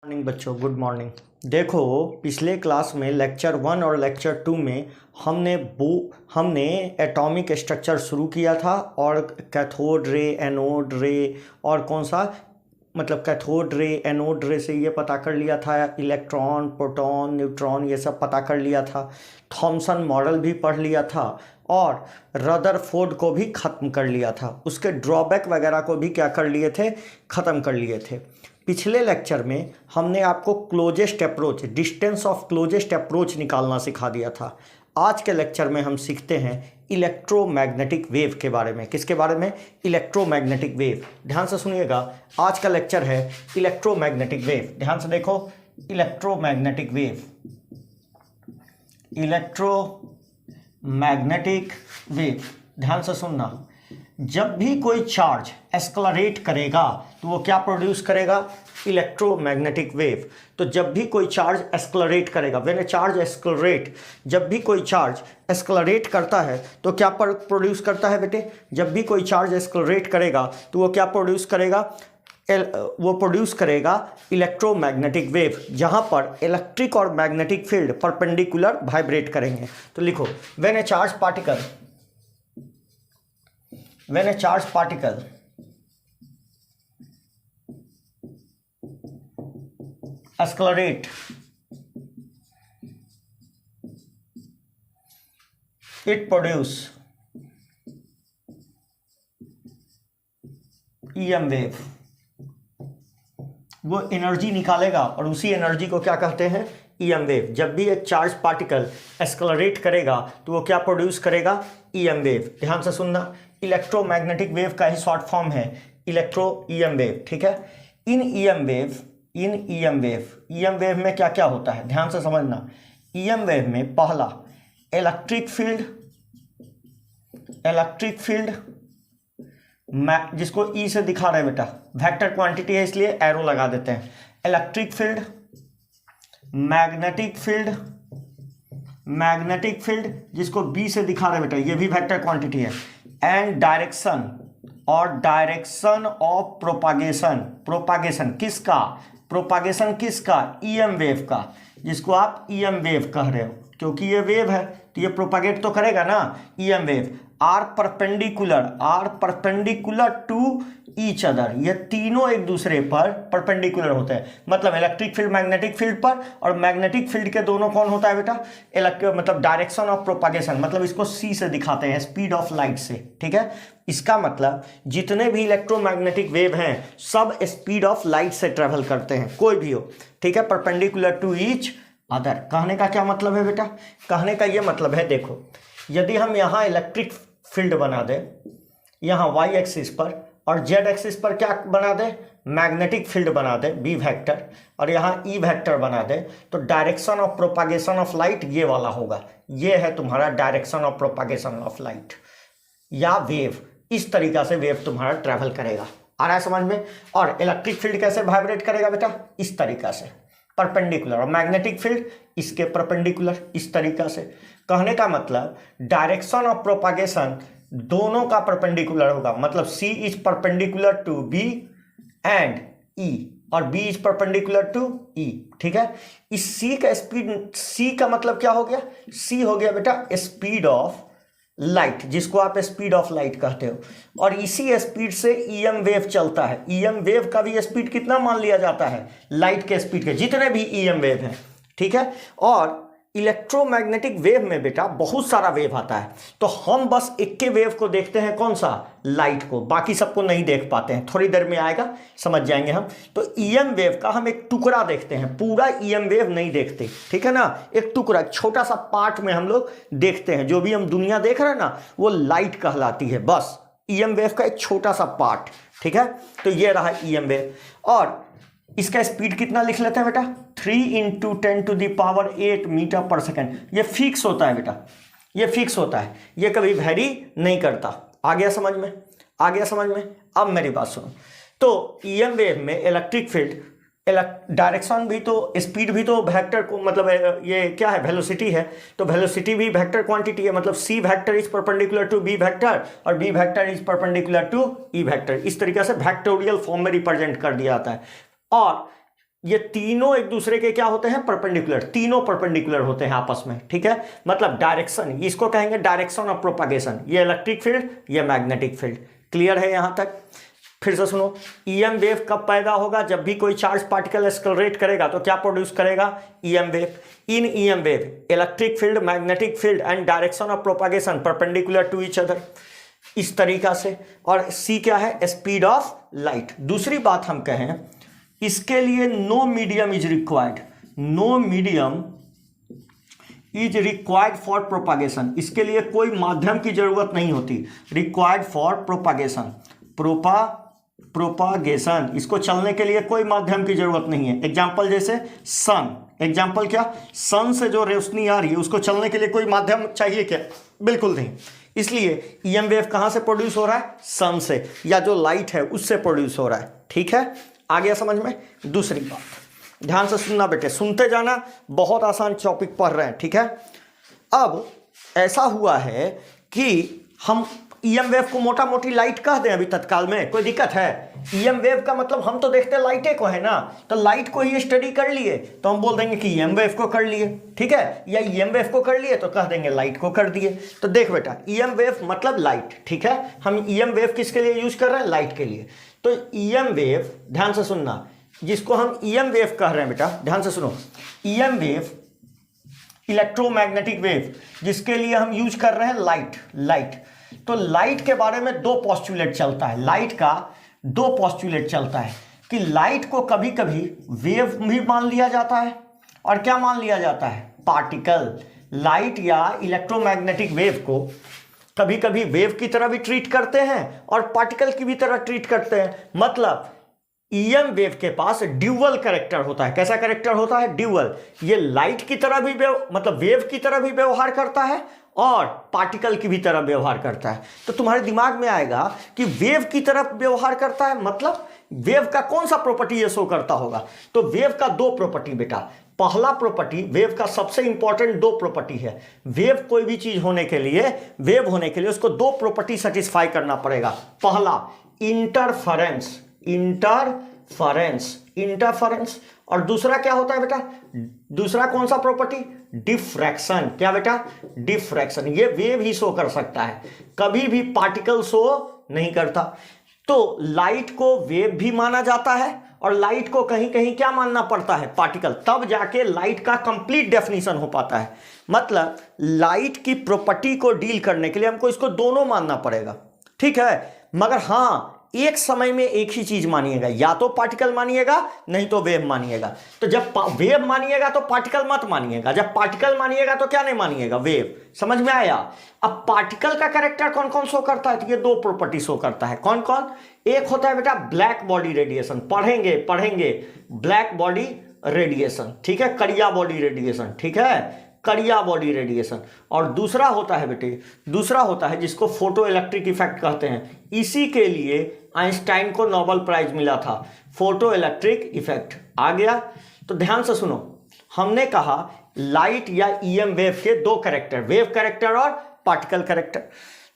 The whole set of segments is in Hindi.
मॉर्निंग बच्चों, गुड मॉर्निंग। देखो, पिछले क्लास में लेक्चर 1 और लेक्चर 2 में हमने एटॉमिक स्ट्रक्चर शुरू किया था और कैथोड रे, एनोड रे और कौन सा मतलब कैथोड रे, एनोड रे से ये पता कर लिया था, इलेक्ट्रॉन, प्रोटॉन, न्यूट्रॉन ये सब पता कर लिया था। थॉमसन मॉडल भी पढ़ लिया था और रदरफोर्ड को भी ख़त्म कर लिया था। उसके ड्रॉबैक वगैरह को भी क्या कर लिए थे, ख़त्म कर लिए थे। पिछले लेक्चर में हमने आपको closest approach, distance of closest approach निकालना सिखा दिया था। आज के लेक्चर में हम सीखते हैं इलेक्ट्रोमैग्नेटिक वेव के बारे में। किसके बारे में? Electromagnetic wave. ध्यान से सुनिएगा, आज का लेक्चर है इलेक्ट्रोमैग्नेटिक वेव। ध्यान से देखो, इलेक्ट्रोमैग्नेटिक वेव, इलेक्ट्रोमैग्नेटिक वेव। ध्यान से सुनना, जब भी कोई चार्ज एस्केलरेट करेगा तो वो क्या प्रोड्यूस करेगा? Electromagnetic wave. तो जब भी कोई चार्ज एस्केलरेट करेगा, व्हेन ए चार्ज एस्केलरेट, जब भी कोई चार्ज एस्केलरेट करता है तो क्या प्रोड्यूस करता है बेटे? जब भी कोई चार्ज एस्केलरेट करेगा तो वो क्या प्रोड्यूस करेगा? वो प्रोड्यूस करेगा इलेक्ट्रोमैग्नेटिक वेव, जहां पर इलेक्ट्रिक और मैग्नेटिक फील्ड परपेंडिकुलर वाइब्रेट करेंगे। तो लिखो, when A charge particle accelerate, it produce EM wave. वो एनर्जी निकालेगा और उसी एनर्जी को क्या कहते हैं? EM wave. जब भी एक चार्ज पार्टिकल एस्केलरेट करेगा तो वो क्या प्रोड्यूस करेगा? EM wave. ध्यान से सुनना, इलेक्ट्रोमैग्नेटिक वेव का ही शॉर्ट फॉर्म है इलेक्ट्रो EM वेव। ठीक है, इन EM वेव में क्या क्या होता है? ध्यान से समझना। EM वेव में पहला इलेक्ट्रिक फील्ड जिसको E से दिखा रहे हैं बेटा, वेक्टर क्वांटिटी है इसलिए एरो लगा देते हैं। इलेक्ट्रिक फील्ड, मैग्नेटिक फील्ड जिसको B से दिखा रहे हैं बेटा, ये भी वेक्टर क्वांटिटी है। एंड डायरेक्शन ऑफ प्रोपागेशन किसका? EM वेव का, जिसको आप EM वेव कह रहे हो, क्योंकि ये वेव है तो ये प्रोपागेट तो करेगा ना। EM wave are perpendicular to each other, ये तीनों एक दूसरे पर परपेंडिकुलर होते हैं। मतलब इलेक्ट्रिक फील्ड मैग्नेटिक फील्ड पर, और मैग्नेटिक फील्ड के दोनों कौन होता है बेटा? मतलब डायरेक्शन ऑफ प्रोपागेशन, मतलब इसको C से दिखाते हैं, स्पीड ऑफ लाइट से। ठीक है, इसका मतलब जितने भी इलेक्ट्रोमैग्नेटिक वेव हैं सब स्पीड ऑफ लाइट से ट्रेवल करते हैं, कोई भी हो। ठीक है, परपेंडिकुलर टू ईच अदर। कहने का क्या मतलब है बेटा? कहने का ये मतलब है, देखो, यदि हम यहाँ इलेक्ट्रिक फील्ड बना दें यहाँ y एक्सिस पर, और z एक्सिस पर क्या बना दें? मैग्नेटिक फील्ड बना दें B वेक्टर, और यहाँ E वेक्टर बना दें, तो direction of propagation of light ये वाला होगा। ये है तुम्हारा direction of propagation of light या वेव। इस तरीका से वेव तुम्हारा ट्रैवल करेगा। आ रहा है समझ में? और इलेक्ट्रिक फील्ड कैसे वाइब्रेट करेगा बेटा? इस तरीका से, परपेंडिकुलर। और मैग्नेटिक फील्ड इसके परपेंडिकुलर, इस तरीका से। कहने का मतलब डायरेक्शन ऑफ प्रोपागेशन दोनों का परपेंडिकुलर होगा। मतलब C is perpendicular to B and E, और B is perpendicular to E। ठीक है, इस C का स्पीड, C का मतलब क्या हो गया? C हो गया बेटा स्पीड ऑफ लाइट, जिसको आप स्पीड ऑफ लाइट कहते हो। और इसी स्पीड से EM वेव चलता है। EM वेव का भी स्पीड कितना मान लिया जाता है? लाइट के स्पीड के, जितने भी EM वेव हैं। ठीक है, और इलेक्ट्रोमैग्नेटिक वेव में बेटा बहुत सारा वेव आता है, तो हम बस एक के वेव को देखते हैं, कौन सा? लाइट को, बाकी सबको नहीं देख पाते हैं। थोड़ी देर में आएगा, समझ जाएंगे हम। तो EM वेव का हम एक टुकड़ा देखते हैं, पूरा EM वेव नहीं देखते। ठीक है ना, एक टुकड़ा, छोटा सा पार्ट में हम लोग देखते हैं। जो भी हम दुनिया देख रहे हैं ना, वो लाइट कहलाती है, बस EM वेव का एक छोटा सा पार्ट। ठीक है, तो ये रहा EM वेव। और इसका स्पीड कितना लिख लेते हैं बेटा? 3 × 10⁸ मीटर पर सेकेंड। ये फिक्स होता है बेटा, ये फिक्स होता है, ये कभी वेरी नहीं करता। आ गया समझ में? आ गया समझ में? अब मेरी बात सुनो। तो EM वेव में इलेक्ट्रिक फील्ड, डायरेक्शन भी तो, स्पीड भी तो वेक्टर को, मतलब ये क्या है? वेलोसिटी है, तो वेलोसिटी भी वेक्टर क्वांटिटी है। मतलब C vector is perpendicular to B vector और B vector is perpendicular to E vector. इस तरीके से वेक्टोरियल फॉर्म में रिप्रेजेंट कर दिया जाता है। और ये तीनों एक दूसरे के क्या होते हैं, परपेंडिकुलर, तीनों परपेंडिकुलर होते हैं आपस में, ठीक है। मतलब डायरेक्शन, इसको कहेंगे डायरेक्शन ऑफ प्रोपागेशन, ये इलेक्ट्रिक फील्ड, ये मैग्नेटिक फील्ड। क्लियर है यहां तक? फिर से सुनो, ईएम वेव कब पैदा होगा? जब भी कोई चार्ज पार्टिकल एक्सेलरेट करेगा तो क्या प्रोड्यूस करेगा? EM wave. In EM wave electric field, magnetic field and direction of propagation perpendicular to each other, इस तरीका से। और सी क्या है? Speed of light. दूसरी बात हम कहें, इसके लिए no medium is required, no medium is required for propagation, इसके लिए कोई माध्यम की जरूरत नहीं होती। रिक्वायर्ड फॉर प्रोपागेशन, प्रोपागेशन, इसको चलने के लिए कोई माध्यम की जरूरत नहीं है। एग्जाम्पल जैसे सन, एग्जाम्पल क्या? सन से जो रोशनी आ रही है उसको चलने के लिए कोई माध्यम चाहिए क्या? बिल्कुल नहीं। इसलिए ईएम वेव कहां से प्रोड्यूस हो रहा है? सन से, या जो लाइट है उससे प्रोड्यूस हो रहा है, ठीक है। आ गया समझ में? दूसरी बात ध्यान से सुनना बेटे, सुनते जाना, बहुत आसान टॉपिक पढ़ रहे हैं, ठीक है। अब ऐसा हुआ है कि हम ईएम वेव को मोटा मोटी लाइट कह दें अभी तत्काल में, कोई दिक्कत है? ईएम वेव का मतलब हम तो देखते हैं लाइटे को है ना, तो लाइट को ही स्टडी कर लिए तो हम बोल देंगे कि ईएम वेव को कर लिए, ठीक है। या ईएम वेव को कर लिए तो कह देंगे लाइट को कर दिए। तो देख बेटा, ईएम वेव मतलब लाइट, ठीक है। हम ईएम वेव किसके लिए यूज कर रहे हैं? लाइट के लिए। तो ईएम वेव, ध्यान से सुनना, जिसको हम ईएम वेव कह रहे हैं बेटा, ध्यान से सुनो, ईएम वेव इलेक्ट्रोमैग्नेटिक वेव, जिसके लिए हम यूज कर रहे हैं लाइट। तो लाइट के बारे में दो पोस्टुलेट चलता है, लाइट का दो पोस्टुलेट चलता है कि लाइट को कभी कभी वेव भी मान लिया जाता है, और क्या मान लिया जाता है? पार्टिकल। लाइट या इलेक्ट्रोमैग्नेटिक वेव को कभी कभी वेव की तरह भी ट्रीट करते हैं और पार्टिकल की भी तरह ट्रीट करते हैं। मतलब ईएम वेव के पास ड्यूअल कैरेक्टर होता है। कैसा कैरेक्टर होता है? ड्यूअल। ये लाइट की तरह भी मतलब वेव की तरह भी व्यवहार करता है और पार्टिकल की भी तरह व्यवहार करता है। तो तुम्हारे दिमाग में आएगा कि वेव की तरह व्यवहार करता है, मतलब वेव का कौन सा प्रॉपर्टी ये शो करता होगा? तो वेव का दो प्रॉपर्टी बेटा। पहला प्रॉपर्टी, वेव का सबसे इंपॉर्टेंट दो प्रॉपर्टी है। वेव कोई भी चीज होने के लिए, वेव होने के लिए उसको दो प्रॉपर्टी सेटिस्फाई करना पड़ेगा। पहला इंटरफेरेंस, इंटरफेरेंस, और दूसरा क्या होता है बेटा? दूसरा कौन सा प्रॉपर्टी? डिफ्रैक्शन। क्या बेटा? डिफ्रैक्शन। ये वेव ही शो कर सकता है, कभी भी पार्टिकल शो नहीं करता। तो लाइट को वेव भी माना जाता है और लाइट को कहीं कहीं क्या मानना पड़ता है? पार्टिकल। तब जाके लाइट का कंप्लीट डेफिनेशन हो पाता है। मतलब लाइट की प्रॉपर्टी को डील करने के लिए हमको इसको दोनों मानना पड़ेगा, ठीक है। मगर हाँ, एक समय में एक ही चीज मानिएगा, या तो पार्टिकल मानिएगा नहीं तो वेव मानिएगा। तो जब वेव मानिएगा तो पार्टिकल मत मानिएगा, जब पार्टिकल मानिएगा तो क्या नहीं मानिएगा? वेव। समझ में आया? अब पार्टिकल का कैरेक्टर कौन कौन शो करता है? तो ये दो प्रॉपर्टी शो करता है। कौन कौन? एक होता है बेटा ब्लैक बॉडी रेडिएशन, पढ़ेंगे ब्लैक बॉडी रेडिएशन, ठीक है, करिया बॉडी रेडिएशन, ठीक है, करिया बॉडी रेडिएशन। और दूसरा होता है बेटे, दूसरा होता है जिसको फोटो इलेक्ट्रिक इफेक्ट कहते हैं। इसी के लिए आइंस्टाइन को नोबेल प्राइज मिला था, फोटो इलेक्ट्रिक इफेक्ट। आ गया? तो ध्यान से सुनो, हमने कहा लाइट या ईएम वेव के दो कैरेक्टर, वेव कैरेक्टर और पार्टिकल कैरेक्टर।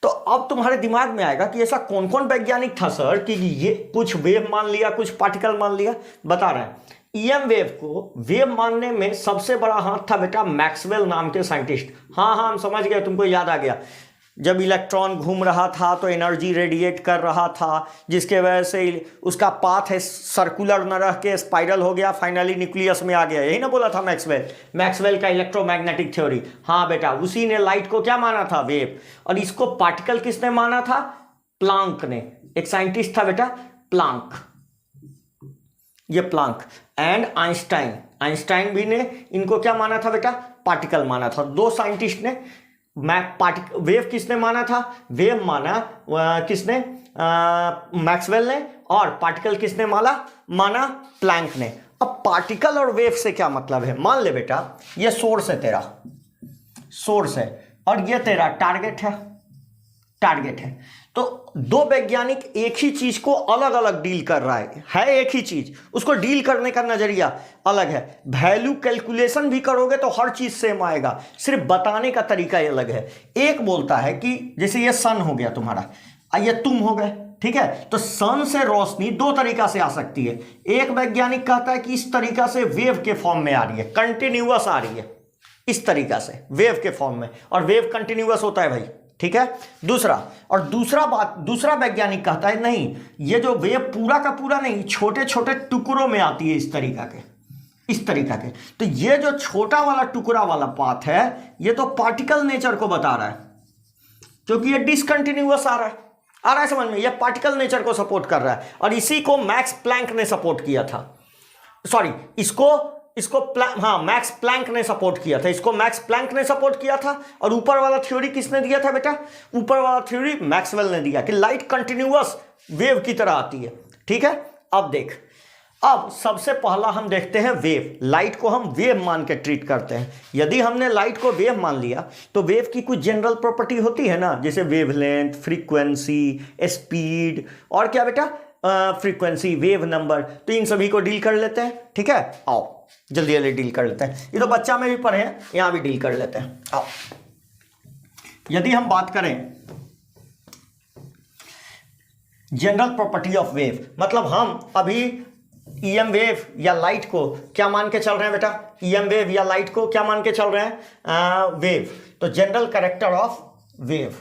तो अब तुम्हारे दिमाग में आएगा कि ऐसा कौन कौन वैज्ञानिक था सर कि ये कुछ वेव मान लिया कुछ पार्टिकल मान लिया? बता रहे हैं। ईएम वेव को वेव मानने में सबसे बड़ा हाथ था बेटा मैक्सवेल नाम के साइंटिस्ट। हाँ हम समझ गए, तुमको याद आ गया। जब इलेक्ट्रॉन घूम रहा था तो एनर्जी रेडिएट कर रहा था, जिसके वजह से उसका पाथ है सर्कुलर न रह के स्पाइरल हो गया, फाइनली न्यूक्लियस में आ गया। यही ना बोला था मैक्सवेल का इलेक्ट्रोमैग्नेटिक थ्योरी। हाँ बेटा, उसी ने लाइट को क्या माना था? वेव। और इसको पार्टिकल किसने माना था? प्लांक ने। एक साइंटिस्ट था बेटा प्लांक, ये प्लांक एंड आइंस्टाइन भी ने इनको क्या माना था बेटा? पार्टिकल माना था। दो साइंटिस्ट ने वेव किसने माना था? वेव माना किसने? मैक्सवेल ने। और पार्टिकल किसने माना? प्लैंक ने। अब पार्टिकल और वेव से क्या मतलब है? मान ले बेटा ये सोर्स है, तेरा सोर्स है और ये तेरा टारगेट है। तो दो वैज्ञानिक एक ही चीज को अलग अलग डील कर रहा है एक ही चीज, उसको डील करने का नजरिया अलग है। वैल्यू कैलकुलेशन भी करोगे तो हर चीज सेम आएगा, सिर्फ बताने का तरीका अलग है। एक बोलता है कि जैसे ये सन हो गया तुम्हारा, ये तुम हो गए, ठीक है। तो सन से रोशनी दो तरीका से आ सकती है। एक वैज्ञानिक कहता है कि इस तरीका से वेव के फॉर्म में आ रही है, कंटिन्यूअस आ रही है इस तरीका से वेव के फॉर्म में, और वेव कंटिन्यूअस होता है भाई, ठीक है। दूसरा वैज्ञानिक कहता है नहीं, ये जो वेव पूरा का पूरा नहीं, छोटे छोटे टुकड़ों में आती है इस तरीका के। तो ये जो छोटा वाला टुकड़ा वाला पाथ है, ये तो पार्टिकल नेचर को बता रहा है, क्योंकि ये डिसकंटिन्यूअस आ रहा है समझ में, ये पार्टिकल नेचर को सपोर्ट कर रहा है। और इसी को मैक्स प्लैंक ने सपोर्ट किया था, सॉरी मैक्स प्लैंक ने सपोर्ट किया था, इसको मैक्स प्लैंक ने सपोर्ट किया था। और ऊपर वाला थ्योरी किसने दिया था बेटा? ऊपर वाला थ्योरी मैक्सवेल ने दिया कि लाइट कंटिन्यूअस वेव की तरह आती है, ठीक है। अब देख, अब सबसे पहला हम देखते हैं वेव। लाइट को हम वेव मान के ट्रीट करते हैं। यदि हमने लाइट को वेव मान लिया तो वेव की कुछ जनरल प्रॉपर्टी होती है ना, जैसे वेवलेंथ, फ्रीक्वेंसी, स्पीड, और क्या बेटा, फ्रीक्वेंसी, वेव नंबर। तो इन सभी को डील कर लेते हैं, ठीक है। आओ जल्दी जल्दी डील कर लेते हैं, ये तो बच्चा में भी पढ़े हैं, यहां भी डील कर लेते हैं। आओ, यदि हम बात करें जनरल प्रॉपर्टी ऑफ वेव, मतलब हम अभी ईएम वेव या लाइट को क्या मान के चल रहे हैं बेटा? ईएम वेव या लाइट को क्या मान के चल रहे हैं? वेव। तो general character of wave,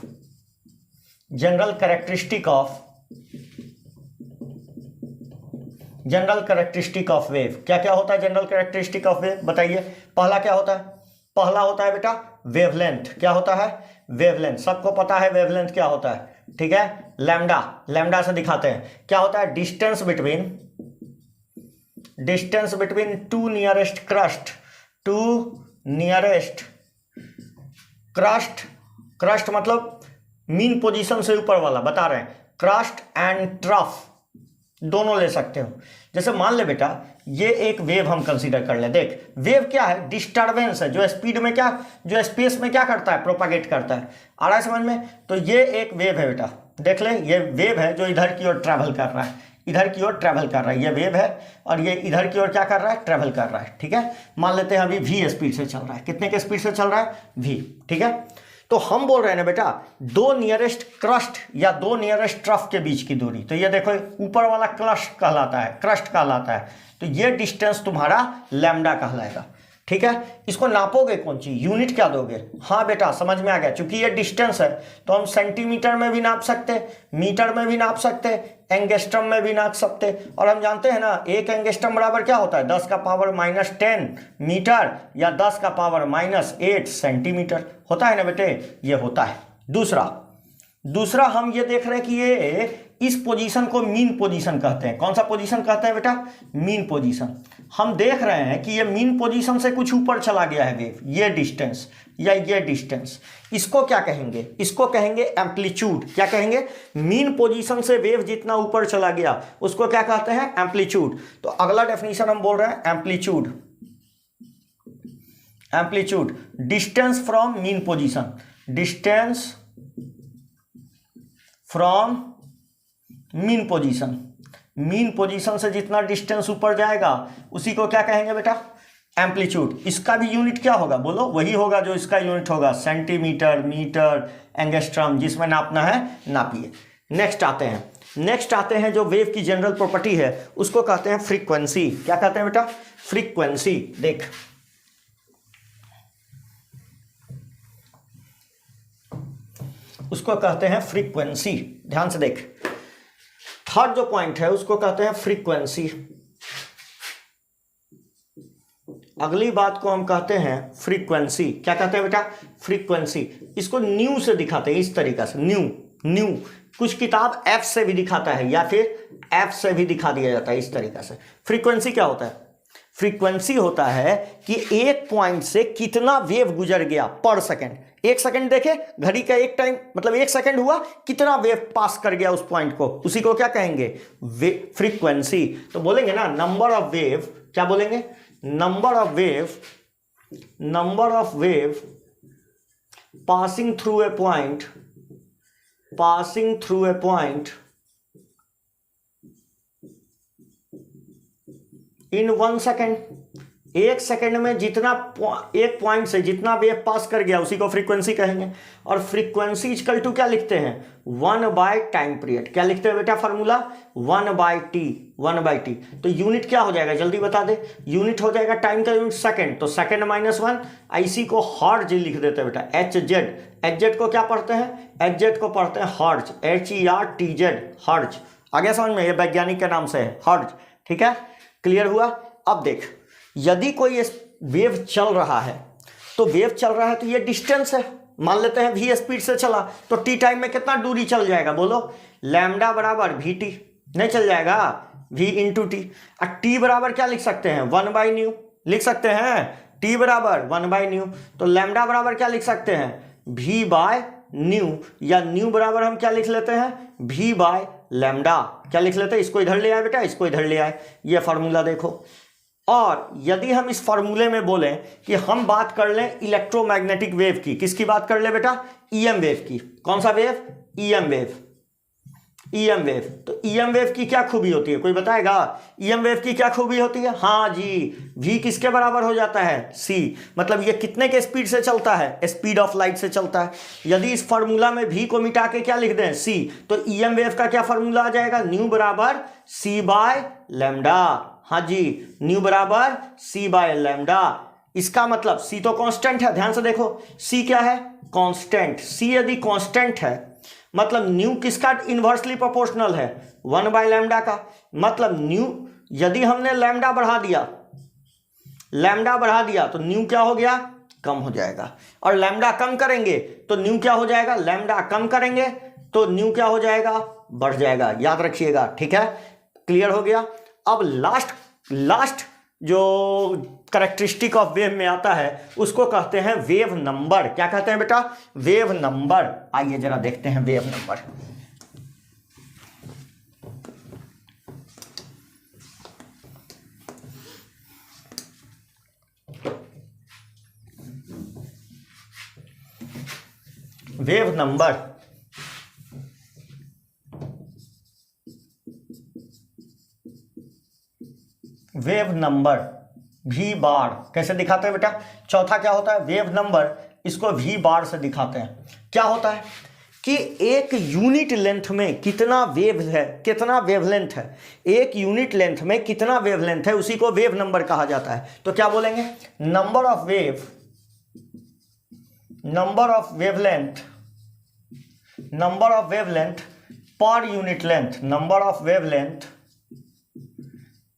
general characteristic of wave, क्या क्या होता है जनरल कैरेक्टरिस्टिक ऑफ वेव? बताइए। पहला क्या होता है? पहला होता है बेटा वेवलेंथ। क्या होता है? वेवलेंथ। सबको पता है वेवलेंथ क्या होता है, ठीक है। लैम्डा से दिखाते हैं। क्या होता है? Distance between two nearest crust मतलब मीन पोजीशन से ऊपर वाला बता रहे हैं, क्रस्ट एंड ट्रफ दोनों ले सकते हो। जैसे मान ले बेटा, ये एक वेव हम कंसीडर कर ले। देख, वेव क्या है? डिस्टर्बेंस है, जो स्पीड में क्या, जो स्पेस में क्या करता है? प्रोपागेट करता है। आ रहा है समझ में? तो ये एक वेव है बेटा, देख ले, ये वेव है जो इधर की ओर ट्रैवल कर रहा है, ये वेव है, और ये इधर की ओर क्या कर रहा है? ट्रैवल कर रहा है, ठीक है। मान लेते हैं अभी v स्पीड से चल रहा है। कितने के स्पीड से चल रहा है? v, ठीक है। तो हम बोल रहे हैं ना बेटा, दो नियरेस्ट क्रस्ट या दो नियरेस्ट ट्रफ के बीच की दूरी। तो ये देखो, ऊपर वाला क्रस्ट कहलाता है, तो ये डिस्टेंस तुम्हारा लैम्डा कहलाएगा, ठीक है। इसको नापोगे कौन सी? यूनिट क्या दोगे? हाँ बेटा समझ में आ गया, क्योंकि ये डिस्टेंस है तो हम सेंटीमीटर में भी नाप सकते, मीटर में भी नाप सकते, एंगस्ट्रम में भी नाप सकते। और हम जानते हैं ना, एक एंगस्ट्रम बराबर क्या होता है? 10 का पावर -10 मीटर या 10 का पावर -8 सेंटीमीटर होता है ना बेटे, ये होता है। दूसरा हम ये देख रहे हैं कि ये इस पोजीशन को मीन पोजीशन कहते हैं। कौन सा पोजीशन कहते हैं बेटा? Mean position. हम देख रहे हैं कि ये मीन पोजीशन से कुछ ऊपर चला गया है वेव, ये डिस्टेंस या ये डिस्टेंस, इसको क्या कहेंगे? इसको कहेंगे एम्पलीट्यूड। क्या कहेंगे? मीन पोजीशन से वेव जितना ऊपर चला गया उसको क्या कहते हैं? एम्पलीट्यूड। तो अगला डेफिनेशन हम बोल रहे हैं amplitude, distance from mean position, distance from mean position से जितना डिस्टेंस ऊपर जाएगा उसी को क्या कहेंगे बेटा? एम्पलीट्यूड। इसका भी यूनिट क्या होगा? बोलो। वही होगा जो इसका यूनिट होगा, सेंटीमीटर, मीटर, एंगस्ट्रम, जिसमें नापना है नापिए। नेक्स्ट आते हैं जो वेव की जनरल प्रॉपर्टी है उसको कहते हैं फ्रीक्वेंसी। क्या कहते हैं बेटा? फ्रीक्वेंसी। देख, उसको कहते हैं फ्रीक्वेंसी। ध्यान से देख, थर्ड जो पॉइंट है उसको कहते हैं फ्रीक्वेंसी। अगली बात को हम कहते हैं फ्रीक्वेंसी। क्या कहते हैं बेटा? फ्रीक्वेंसी। इसको न्यू से दिखाते हैं इस तरीका से, न्यू। कुछ किताब एफ से भी दिखाता है या फिर एफ से भी दिखा दिया जाता है इस तरीका से। फ्रीक्वेंसी क्या होता है? फ्रीक्वेंसी होता है कि एक पॉइंट से कितना वेव गुजर गया पर सेकेंड। एक सेकंड देखे, घड़ी का एक टाइम मतलब एक सेकंड हुआ, कितना वेव पास कर गया उस पॉइंट को, उसी को क्या कहेंगे? फ्रीक्वेंसी। तो बोलेंगे ना नंबर ऑफ वेव, क्या बोलेंगे? Number of wave passing through a point in 1 second. एक सेकंड में जितना एक पॉइंट से जितना वेव पास कर गया उसी को फ्रीक्वेंसी कहेंगे। और फ्रीक्वेंसी इक्वल टू क्या लिखते हैं, 1 टाइम पीरियड। क्या लिखते हैं बेटा फॉर्मूला, 1/t। तो यूनिट क्या हो जाएगा जल्दी बता दे, यूनिट हो जाएगा टाइम का यूनिट सेकंड, तो सेकंड -1। इसी को हर्ट्ज लिख देते हैं बेटा, HZ को क्या पढ़ते हैं, HZ को पढ़ते हैं हर्ट्ज, HERTZ हर्ट्ज। आगे समझ में, ये वैज्ञानिक के नाम से है हर्ट्ज। ठीक है, क्लियर हुआ। अब देख, यदि कोई वेव चल रहा है तो ये डिस्टेंस है, मान लेते हैं v स्पीड से चला तो t टाइम में कितना दूरी चल जाएगा बोलो, लैम्डा बराबर vt, नहीं चल जाएगा v इंटू टी। और t बराबर क्या लिख सकते हैं, 1/ν लिख सकते हैं, t बराबर 1/ν। तो लैम्डा बराबर क्या लिख सकते हैं, v/ν, या न्यू बराबर हम क्या लिख लेते हैं, v/λ। क्या लिख लेते हैं, इसको इधर ले आए बेटा, इसको इधर ले आए, ये फॉर्मूला देखो। और यदि हम इस फॉर्मूले में बोलें कि हम बात कर लें इलेक्ट्रोमैग्नेटिक वेव की, किसकी बात कर ले बेटा, ईएम वेव की। कौन सा वेव, ईएम वेव। तो ईएम वेव की क्या खूबी होती है, कोई बताएगा, ईएम वेव की क्या खूबी होती है, हाँ जी, v किसके बराबर हो जाता है, c। मतलब ये कितने के स्पीड से चलता है, स्पीड ऑफ लाइट से चलता है। यदि इस फॉर्मूला में v को मिटा के क्या लिख दें, c, तो ईएम वेव का क्या फॉर्मूला आ जाएगा, न्यू बराबर c/λ। हाँ जी, न्यू बराबर c/λ। इसका मतलब c तो कांस्टेंट है, ध्यान से देखो, c क्या है, कांस्टेंट। c यदि कांस्टेंट है मतलब न्यू किसका इन्वर्सली प्रोपोर्शनल है, 1/λ का। मतलब न्यू, यदि हमने लैम्डा बढ़ा दिया तो न्यू क्या हो गया, कम हो जाएगा। और लैम्डा कम करेंगे तो न्यू क्या हो जाएगा, लैम्डा कम करेंगे तो न्यू क्या हो जाएगा, बढ़ जाएगा। याद रखिएगा, ठीक है, क्लियर हो गया। अब लास्ट जो कैरेक्टरिस्टिक ऑफ वेव में आता है उसको कहते हैं वेव नंबर। क्या कहते हैं बेटा, वेव नंबर। आइए जरा देखते हैं wave number. Wave number v बार कैसे दिखाते हैं बेटा, चौथा क्या होता है, वेव नंबर, इसको v बार से दिखाते हैं। क्या होता है कि एक यूनिट लेंथ में कितना वेव है, कितना वेवलेंथ है, एक यूनिट लेंथ में कितना वेवलेंथ है, उसी को वेव नंबर कहा जाता है। तो क्या बोलेंगे, number of wavelength per unit length, number of wavelength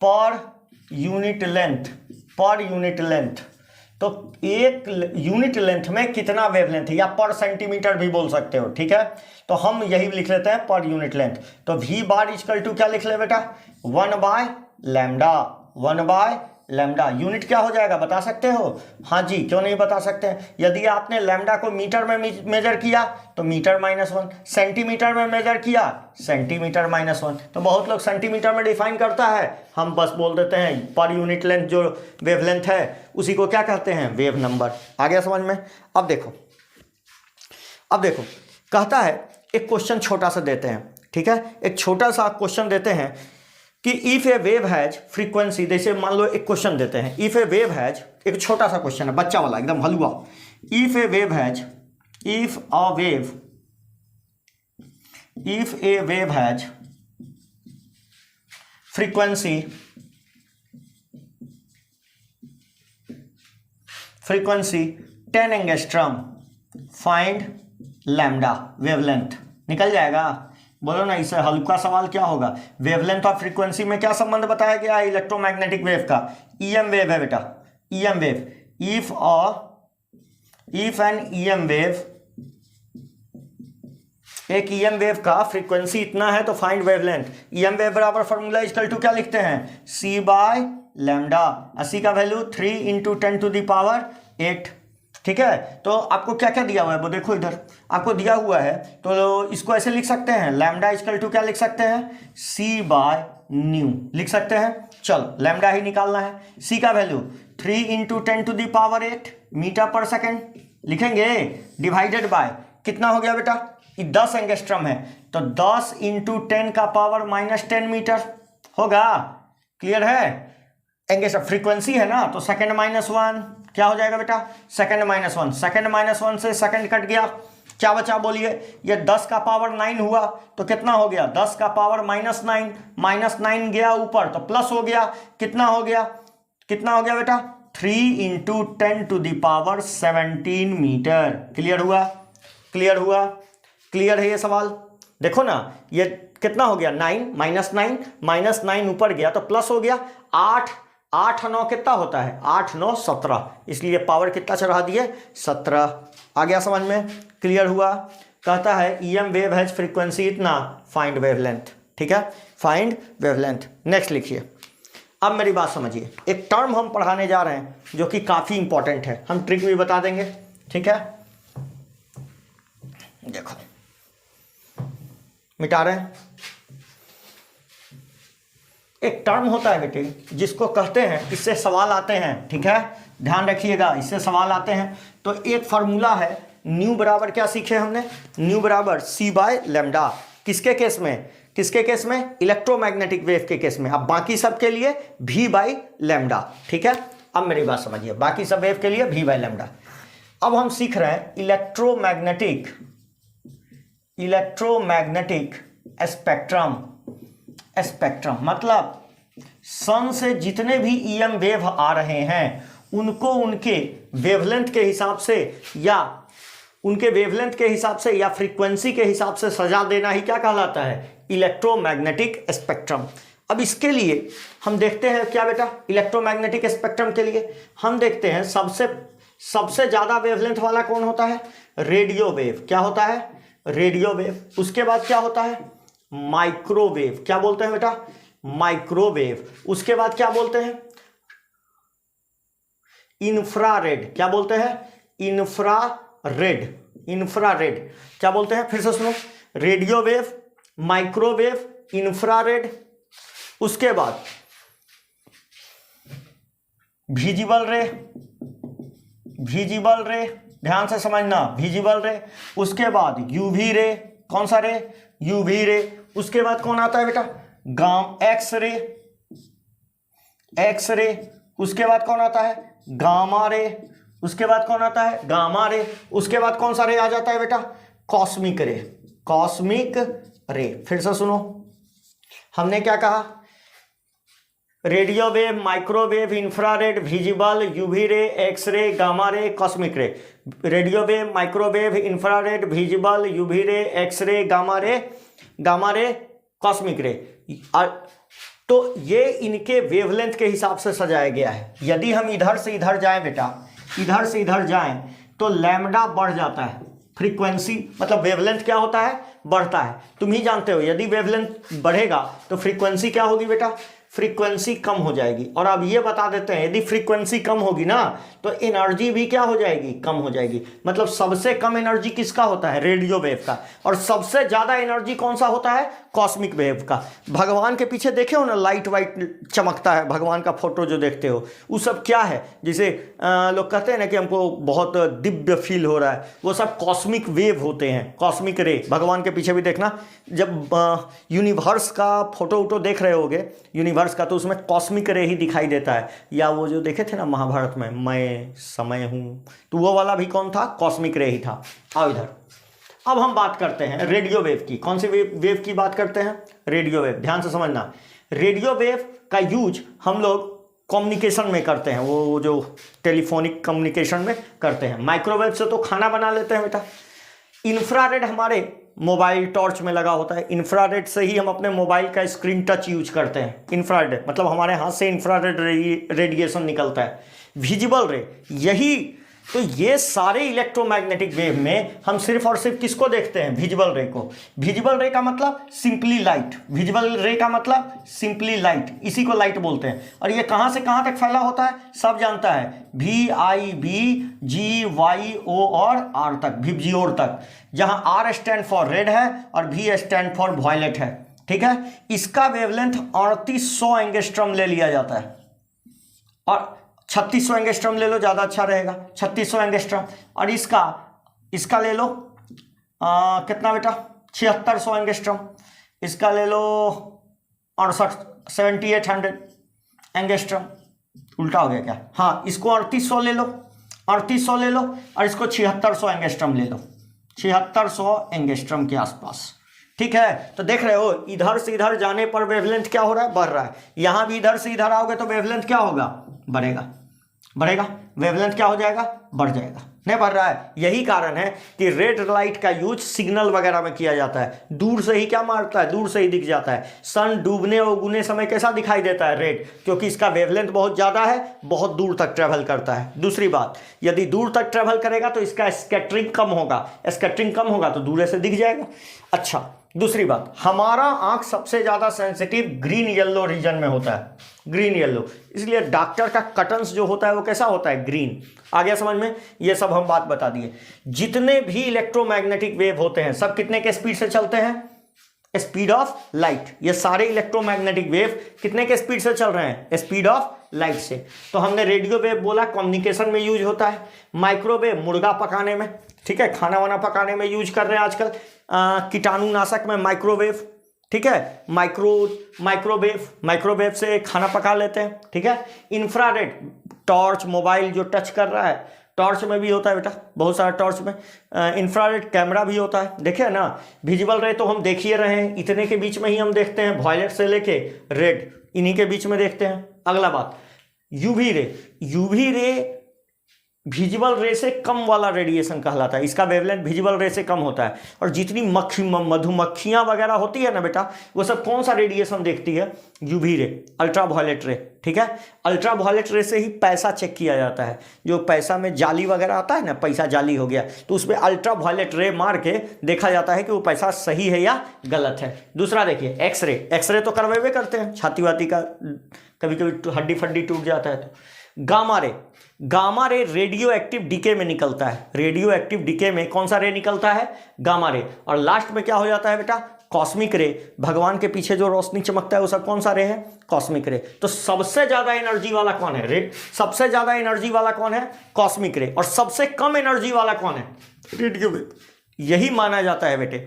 per unit length. तो एक यूनिट लेंथ में कितना वेवलेंथ है, या पर सेंटीमीटर भी बोल सकते हो, ठीक है। तो हम यही लिख लेते हैं पर यूनिट लेंथ। तो v बार इक्वल टू क्या लिख ले बेटा, 1/λ। यूनिट क्या हो जाएगा बता सकते हो, हाँ जी, क्यों नहीं बता सकते हैं। यदि आपने लैम्डा को मीटर में मेजर किया तो मीटर -1, सेंटीमीटर में मेजर किया सेंटीमीटर -1। तो बहुत लोग सेंटीमीटर में डिफाइन करता है, हम बस बोल देते हैं पर यूनिट लेंथ जो वेवलेंथ है उसी को क्या कहते हैं, वेव नंबर। आ गया समझ में। अब देखो कहता है, एक क्वेश्चन छोटा सा देते हैं, ठीक है, एक छोटा सा क्वेश्चन देते हैं कि if a wave has frequency, जैसे मान लो एक क्वेश्चन देते हैं, इफ ए वेव हैज, एक छोटा सा क्वेश्चन है, बच्चा वाला एकदम हलवा। If a wave has frequency 10 angstrom, find lambda wavelength. निकल जाएगा, बोलो ना, इससे हल्का सवाल क्या होगा, वेवलेंथ और फ्रीक्वेंसी में क्या संबंध बताया गया है इलेक्ट्रोमैग्नेटिक वेव का, ईएम वेव है बेटा, EM wave. If an EM wave, एक ईएम वेव का फ्रीक्वेंसी इतना है तो फाइंड वेवलेंथ। ईएम वेव बराबर फॉर्मूला इक्वल टू क्या लिखते हैं, c/λ। c का वैल्यू 3 × 10⁸, ठीक है। तो आपको क्या क्या दिया हुआ है वो देखो, इधर आपको दिया हुआ है, तो इसको ऐसे लिख सकते हैं, लैम्डा इक्वल टू क्या लिख सकते हैं, c/ν लिख सकते हैं। चल लैम्डा ही निकालना है, c का वैल्यू 3 × 10⁸ मीटर पर सेकेंड लिखेंगे, डिवाइडेड बाय कितना हो गया बेटा, 10 एंगस्ट्रॉम है तो 10 × 10⁻⁻10 मीटर होगा। क्लियर है, एंगस्ट्रम फ्रीक्वेंसी है ना, तो सेकंड माइनस वन क्या हो जाएगा बेटा, second minus one, second minus one से सेकंड कट गया, क्या बचा बोलिए, ये 10 का पावर 9 हुआ तो कितना हो गया, 10 का पावर -9, -9 गया ऊपर तो प्लस हो गया, कितना हो गया, कितना हो गया बेटा, 3 × 10⁻17 मीटर। क्लियर हुआ, क्लियर हुआ, क्लियर है ये सवाल। देखो ना ये कितना हो गया, 9 -9 ऊपर गया तो प्लस हो गया, 8 8 9 कितना होता है, 8 9 17, इसलिए पावर कितना चढ़ा दिए, 17। आ गया समझ में, क्लियर हुआ। कहता है EM वेव हैज फ्रीक्वेंसी इतना, फाइंड वेवलेंथ। ठीक है, फाइंड वेवलेंथ। नेक्स्ट लिखिए। अब मेरी बात समझिए, एक टर्म हम पढ़ाने जा रहे हैं जो कि काफी इंपॉर्टेंट है, हम ट्रिक भी बता देंगे। ठीक है, देखो मिटा रहे हैं। एक टर्म होता है बेटे जिसको कहते हैं, इससे सवाल आते हैं। ठीक है, ध्यान रखिएगा, इससे सवाल आते हैं। तो एक फॉर्मूला है, न्यू बराबर क्या सीखे हमने, न्यू बराबर c/λ। किसके केस में, किसके केस में, इलेक्ट्रोमैग्नेटिक वेव के केस में। अब बाकी सब के लिए v/λ। ठीक है, अब मेरी बात समझिए, बाकी सब वेव के लिए v/λ। अब हम सीख रहे हैं इलेक्ट्रोमैग्नेटिक स्पेक्ट्रम, मतलब सन से जितने भी EM वेव आ रहे हैं उनको उनके वेवलेंथ के हिसाब से या उनके वेवलेंथ के हिसाब से या फ्रीक्वेंसी के हिसाब से सजा देना ही क्या कहलाता है, इलेक्ट्रोमैग्नेटिक स्पेक्ट्रम। अब इसके लिए हम देखते हैं क्या बेटा, इलेक्ट्रोमैग्नेटिक स्पेक्ट्रम के लिए हम देखते हैं सबसे ज्यादा वेवलेंथ वाला कौन होता है, रेडियो वेव। क्या होता है, रेडियो वेव। उसके बाद क्या होता है, माइक्रोवेव। क्या बोलते हैं बेटा, माइक्रोवेव। उसके बाद क्या बोलते हैं, इंफ्रारेड। क्या बोलते हैं, इंफ्रारेड। क्या बोलते हैं, फिर से सुनो, रेडियो वेव, माइक्रोवेव, इंफ्रारेड। उसके बाद विजिबल रे, ध्यान से समझना, विजिबल रे। उसके बाद यूवी रे, कौन सा रे, यूवी रे। उसके बाद कौन आता है बेटा, एक्स रे। उसके बाद कौन आता है, गामा रे। उसके बाद कौन आता है, गामा रे। उसके बाद कौन सा रे आ जाता है बेटा, कॉस्मिक रे। फिर से सुनो, हमने क्या कहा, radio wave, microwave, infrared, visible, UV ray, X ray, gamma ray, cosmic रे। Radio wave, microwave, infrared, visible, UV ray, X ray, gamma ray, cosmic रे। तो ये इनके वेवलेंथ के हिसाब से सजाया गया है। यदि हम इधर से इधर जाएं बेटा, इधर से इधर जाएं तो लैम्डा बढ़ जाता है, फ्रीक्वेंसी मतलब वेवलेंथ क्या होता है, बढ़ता है। तुम ही जानते हो यदि वेवलेंथ बढ़ेगा तो फ्रीक्वेंसी क्या होगी बेटा, फ्रीक्वेंसी कम हो जाएगी। और अब ये बता देते हैं यदि फ्रीक्वेंसी कम होगी ना तो एनर्जी भी क्या हो जाएगी, कम हो जाएगी। मतलब सबसे कम एनर्जी किसका होता है, रेडियो वेव का, और सबसे ज्यादा एनर्जी कौन सा होता है, कॉस्मिक वेव का। भगवान के पीछे देखे हो ना, लाइट वाइट चमकता है, भगवान का फोटो जो देखते हो वो सब क्या है, जिसे लोग कहते हैं ना कि हमको बहुत दिव्य फील हो रहा है, वो सब कॉस्मिक वेव होते हैं, कॉस्मिक रे। भगवान के पीछे भी देखना, जब यूनिवर्स का फोटो वोटो देख रहे होगे यूनिवर्स का, तो उसमें कॉस्मिक रे ही दिखाई देता है। या वो जो देखे थे ना महाभारत में, मैं समय हूँ, तो वो वाला भी कौन था, कॉस्मिक रे ही था। आओ इधर, अब हम बात करते हैं रेडियो वेव की। कौन सी वेव की बात करते हैं, रेडियो वेव। ध्यान से समझना, रेडियो वेव का यूज हम लोग कम्युनिकेशन में करते हैं, वो जो टेलीफोनिक कम्युनिकेशन में करते हैं। माइक्रोवेव से तो खाना बना लेते हैं बेटा। इंफ्रारेड हमारे मोबाइल टॉर्च में लगा होता है, इंफ्रारेड से ही हम अपने मोबाइल का स्क्रीन टच यूज करते हैं। इंफ्रारेड मतलब हमारे हाथ से इंफ्रारेड रेडिएशन निकलता है। विजिबल रे, यही तो ये सारे इलेक्ट्रोमैग्नेटिक वेव में हम सिर्फ और सिर्फ किसको देखते हैं, विजिबल रे को। विजिबल रे का मतलब सिंपली लाइट, विजिबल रे का मतलब सिंपली लाइट, इसी को लाइट बोलते हैं। और ये कहां से कहां तक फैला होता है, सब जानता है, VIBGYO और R तक, विबजियोर तक, जहां R स्टैंड फॉर रेड है और V स्टैंड फॉर वॉयलेट है। ठीक है, इसका वेवलेंथ 3800 एंगस्ट्रॉम ले लिया जाता है, और 3600 एंगस्ट्रॉम ले लो, ज़्यादा अच्छा रहेगा, 3600 एंगस्ट्रॉम। और इसका ले लो कितना बेटा, 7600 एंगस्ट्रॉम। इसका ले लो 7800 एंगस्ट्रॉम। उल्टा हो गया क्या, हाँ इसको 3800 ले लो, 3800 ले लो और इसको 7600 एंगस्ट्रम ले लो, 7600 एंगस्ट्रम के आसपास। ठीक है, तो देख रहे हो इधर से इधर जाने पर वेवलेंथ क्या हो रहा है, बढ़ रहा है। यहां भी इधर से इधर आओगे तो वेवलेंथ क्या होगा, बढ़ेगा, बढ़ेगा, वेवलेंथ क्या हो जाएगा, बढ़ जाएगा, नहीं बढ़ रहा है। यही कारण है कि रेड लाइट का यूज सिग्नल वगैरह में किया जाता है। दूर से ही क्या मारता है, दूर से ही दिख जाता है। सन डूबने और उगने समय कैसा दिखाई देता है, रेड, क्योंकि इसका वेवलेंथ बहुत ज्यादा है, बहुत दूर तक ट्रेवल करता है। दूसरी बात, यदि दूर तक ट्रेवल करेगा तो इसका स्कैटरिंग कम होगा, स्कैटरिंग कम होगा तो दूर से दिख जाएगा। अच्छा, दूसरी बात, हमारा आंख सबसे ज्यादा सेंसिटिव ग्रीन येलो रीजन में होता है, ग्रीन येलो, इसलिए डॉक्टर का कटन्स जो होता है वो कैसा होता है, ग्रीन। आ गया समझ में, ये सब हम बात बता दिए। जितने भी इलेक्ट्रोमैग्नेटिक वेव होते हैं सब कितने के स्पीड से चलते हैं, स्पीड ऑफ लाइट। ये सारे इलेक्ट्रोमैग्नेटिक वेव कितने के स्पीड से चल रहे हैं, स्पीड ऑफ लाइट से। तो हमने रेडियो वेव बोला, कम्युनिकेशन में यूज होता है। माइक्रोवेव मुर्गा पकाने में, ठीक है, खाना वाना पकाने में यूज कर रहे हैं आजकल। कीटाणुनाशक में माइक्रोवेव, ठीक है, माइक्रोवेव से खाना पका लेते हैं। ठीक है, इंफ्रारेड, टॉर्च, मोबाइल जो टच कर रहा है, टॉर्च में भी होता है बेटा, बहुत सारा टॉर्च में। इंफ्रारेड कैमरा भी होता है, देखे ना। विजिबल रे तो हम देख ही रहे हैं, इतने के बीच में ही हम देखते हैं, वॉयलेट से लेके रेड, इन्हीं के बीच में देखते हैं। अगला बात, UV ray, UV ray visible रे से कम वाला रेडिएशन कहलाता है, इसका वेवलेंथ विजिबल रे से कम होता है। और जितनी मधुमक्खियां वगैरह होती है ना बेटा, वो सब कौन सा रेडिएशन देखती है, यूवी रे, अल्ट्रा वायलेट रे। ठीक है, अल्ट्रा वायलेट रे से ही पैसा चेक किया जाता है। जो पैसा में जाली वगैरह आता है ना, पैसा जाली हो गया तो उसमें अल्ट्रा वायलेट रे मार के देखा जाता है कि वो पैसा सही है या गलत है। दूसरा देखिए, एक्सरे, एक्सरे तो करवेबे करते हैं, छाती वाती का कभी कभी हड्डी फड्डी टूट जाता है तो। Gamma ray, gamma ray radio active DK में निकलता है, रेडियो एक्टिव डीके में कौन सा रे निकलता है, गामा रे। और लास्ट में क्या हो जाता है बेटा, कॉस्मिक रे। भगवान के पीछे जो रोशनी चमकता है वो सब कौन सा रे है, कॉस्मिक रे। तो सबसे ज्यादा एनर्जी वाला कौन है, रेड। सबसे ज्यादा एनर्जी वाला कौन है, कॉस्मिक रे। और सबसे कम एनर्जी वाला कौन है, रेडियो वेव। यही माना जाता है बेटे,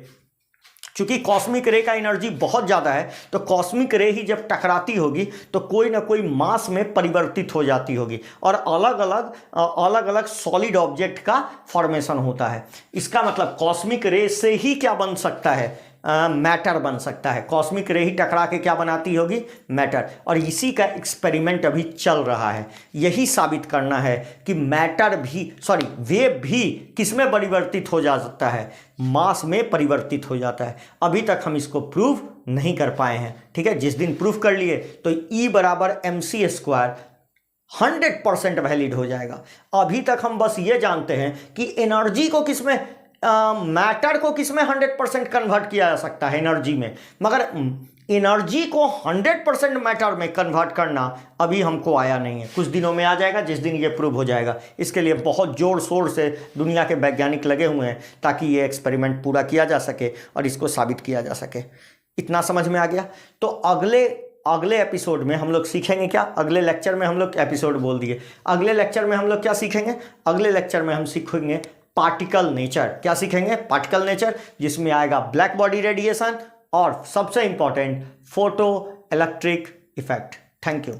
क्योंकि कॉस्मिक रे का एनर्जी बहुत ज़्यादा है, तो कॉस्मिक रे ही जब टकराती होगी तो कोई ना कोई मास में परिवर्तित हो जाती होगी और अलग अलग सॉलिड ऑब्जेक्ट का फॉर्मेशन होता है। इसका मतलब कॉस्मिक रे से ही क्या बन सकता है, मैटर बन सकता है। कॉस्मिक रे ही टकरा के क्या बनाती होगी, मैटर। और इसी का एक्सपेरिमेंट अभी चल रहा है, यही साबित करना है कि मैटर भी, सॉरी वेव भी किसमें परिवर्तित हो जा सकता है, मास में परिवर्तित हो जाता है। अभी तक हम इसको प्रूव नहीं कर पाए हैं। ठीक है, जिस दिन प्रूव कर लिए तो E बराबर mc² 100% वैलिड हो जाएगा। अभी तक हम बस ये जानते हैं कि एनर्जी को किसमें, मैटर को किसमें 100% कन्वर्ट किया जा सकता है, एनर्जी में। मगर एनर्जी को 100% मैटर में कन्वर्ट करना अभी हमको आया नहीं है। कुछ दिनों में आ जाएगा, जिस दिन ये प्रूव हो जाएगा। इसके लिए बहुत जोर शोर से दुनिया के वैज्ञानिक लगे हुए हैं ताकि ये एक्सपेरिमेंट पूरा किया जा सके और इसको साबित किया जा सके। इतना समझ में आ गया। तो अगले एपिसोड में हम लोग सीखेंगे क्या, अगले लेक्चर में हम लोग, एपिसोड बोल दिए, अगले लेक्चर में हम लोग क्या सीखेंगे, अगले लेक्चर में हम सीखेंगे पार्टिकल नेचर। क्या सीखेंगे, पार्टिकल नेचर, जिसमें आएगा ब्लैक बॉडी रेडिएशन और सबसे important photo electric effect. Thank you.